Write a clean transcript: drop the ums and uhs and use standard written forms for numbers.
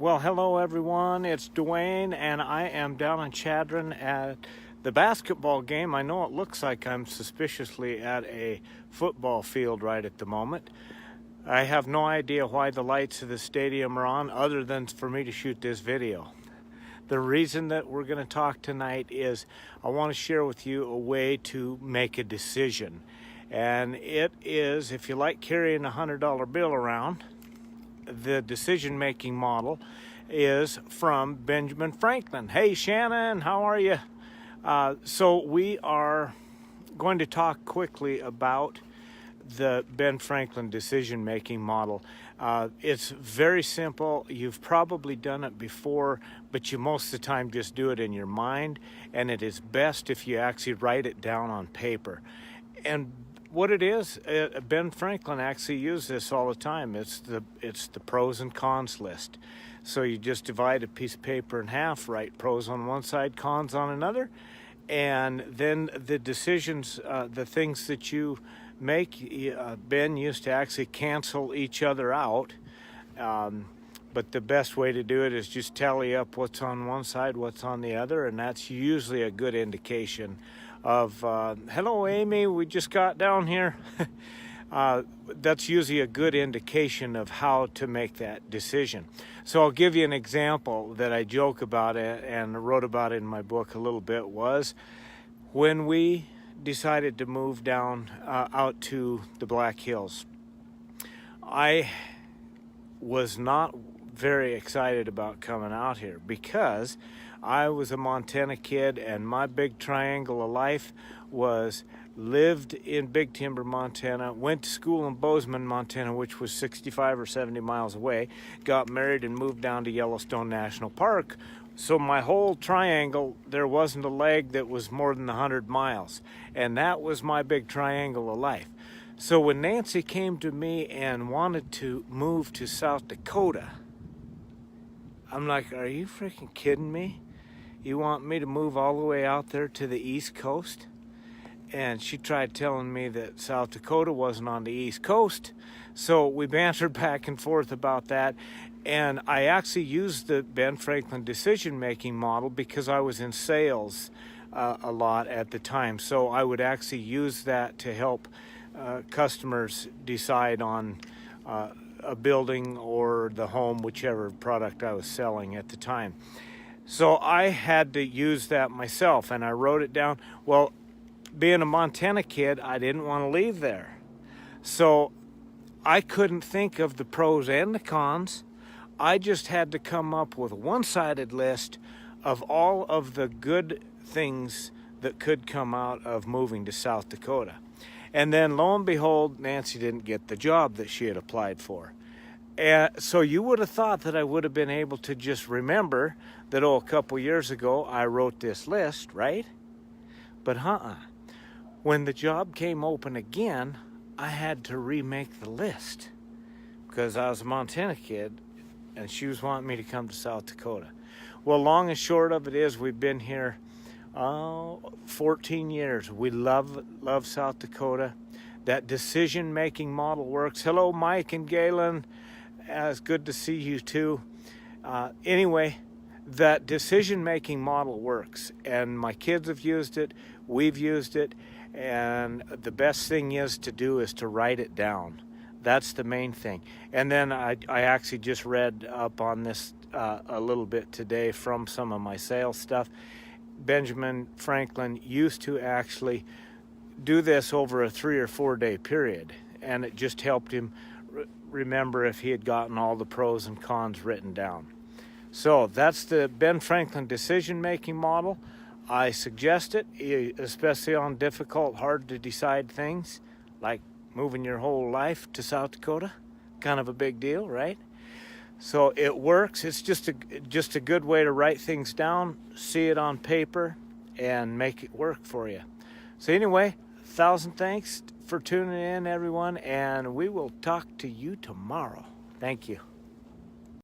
Well, hello everyone. It's Dwayne, and I am down in Chadron at the basketball game. I know it looks like I'm suspiciously at a football field right at the moment. I have no idea why the lights of the stadium are on other than for me to shoot this video. The reason that we're going to talk tonight is I want to share with you a way to make a decision. And it is, if you like carrying a $100 bill around, the decision-making model is from Benjamin Franklin. Hey, Shannon, how are you? So we are going to talk quickly about the Ben Franklin decision-making model. It's very simple. You've probably done it before, but you most of the time just do it in your mind, and it is best if you actually write it down on paper. And what it is, Ben Franklin actually used this all the time. It's the pros and cons list. So you just divide a piece of paper in half, write pros on one side, cons on another, and then the decisions, the things that you make, Ben used to actually cancel each other out. But the best way to do it is just tally up what's on one side, what's on the other, and that's usually a good indication of, hello Amy, we just got down here. That's usually a good indication of how to make that decision. So I'll give you an example that I joke about it and wrote about in my book a little bit. Was when we decided to move down out to the Black Hills. I was not very excited about coming out here because I was a Montana kid, and my big triangle of life was lived in Big Timber, Montana, went to school in Bozeman, Montana, which was 65 or 70 miles away, got married and moved down to Yellowstone National Park. So my whole triangle, there wasn't a leg that was more than 100 miles, and that was my big triangle of life. So when Nancy came to me and wanted to move to South Dakota, I'm like, are you freaking kidding me? You want me to move all the way out there to the East Coast? And she tried telling me that South Dakota wasn't on the East Coast. So we bantered back and forth about that. And I actually used the Ben Franklin decision-making model because I was in sales a lot at the time. So I would actually use that to help customers decide on a building or the home, whichever product I was selling at the time. So I had to use that myself, and I wrote it down. Well, being a Montana kid, I didn't want to leave there. So I couldn't think of the pros and the cons. I just had to come up with a one-sided list of all of the good things that could come out of moving to South Dakota. And then, lo and behold, Nancy didn't get the job that she had applied for. So you would have thought that I would have been able to just remember that, a couple years ago, I wrote this list, right? But when the job came open again, I had to remake the list because I was a Montana kid and she was wanting me to come to South Dakota. Well, long and short of it is we've been here 14 years. We love South Dakota. That decision-making model works. Hello, Mike and Galen. It's good to see you too. Anyway, that decision-making model works, and my kids have used it. We've used it, and the best thing is to write it down. That's the main thing. And then I actually just read up on this a little bit today from some of my sales stuff. Benjamin Franklin used to actually do this over a 3 or 4 day period, and it just helped him remember if he had gotten all the pros and cons written down. So that's the Ben Franklin decision-making model. I suggest it, especially on difficult, hard to decide things like moving your whole life to South Dakota. Kind of a big deal, right? So it works. It's just a good way to write things down, see it on paper, and make it work for you. So anyway, 1,000 thanks for tuning in, everyone, and we will talk to you tomorrow. Thank you.